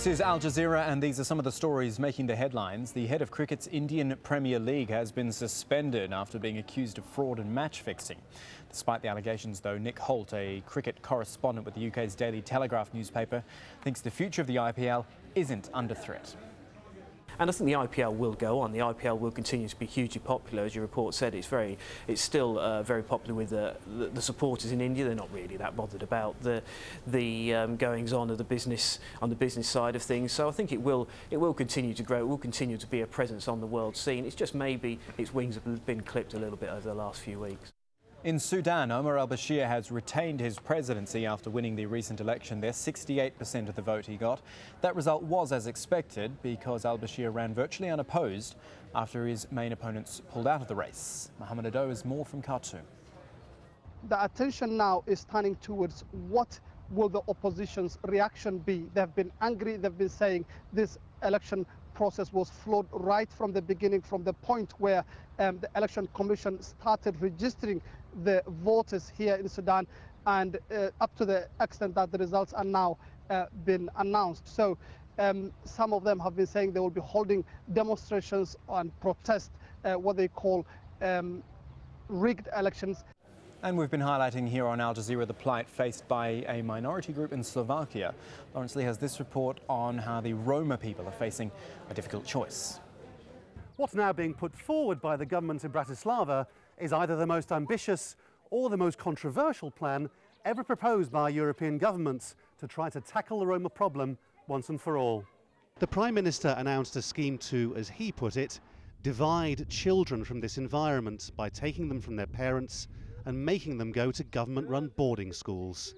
This is Al Jazeera, and these are some of the stories making the headlines. The head of cricket's Indian Premier League has been suspended after being accused of fraud and match fixing. Despite the allegations, though, Nick Holt, a cricket correspondent with the UK's Daily Telegraph newspaper, thinks the future of the IPL isn't under threat. And I think the IPL will go on. The IPL will continue to be hugely popular. As your report said, it's still very popular with the supporters in India. They're not really that bothered about the goings on of the business side of things. So I think it will continue to grow. It will continue to be a presence on the world scene. It's just maybe its wings have been clipped a little bit over the last few weeks. In Sudan, Omar al-Bashir has retained his presidency after winning the recent election there, 68% of the vote he got. That result was as expected because al-Bashir ran virtually unopposed after his main opponents pulled out of the race. Mohammed Ado is more from Khartoum. The attention now is turning towards what will the opposition's reaction be. They've been angry, they've been saying this election process was flawed right from the beginning, from the point where the Election Commission started registering the voters here in Sudan, and up to the extent that the results are now been announced. So some of them have been saying they will be holding demonstrations and protest what they call rigged elections. And we've been highlighting here on Al Jazeera the plight faced by a minority group in Slovakia. Lawrence Lee has this report on how the Roma people are facing a difficult choice. What's now being put forward by the government in Bratislava is either the most ambitious or the most controversial plan ever proposed by European governments to try to tackle the Roma problem once and for all. The Prime Minister announced a scheme to, as he put it, divide children from this environment by taking them from their parents and making them go to government-run boarding schools.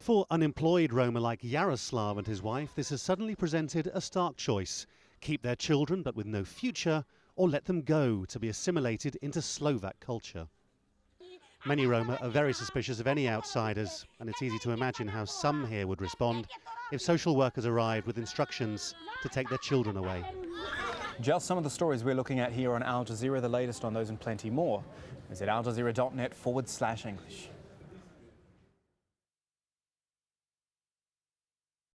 For unemployed Roma like Yaroslav and his wife, this has suddenly presented a stark choice: keep their children but with no future, or let them go to be assimilated into Slovak culture. Many Roma are very suspicious of any outsiders, and it's easy to imagine how some here would respond if social workers arrived with instructions to take their children away. Just some of the stories we're looking at here on Al Jazeera. The latest on those and plenty more. Visit aljazeera.net/English.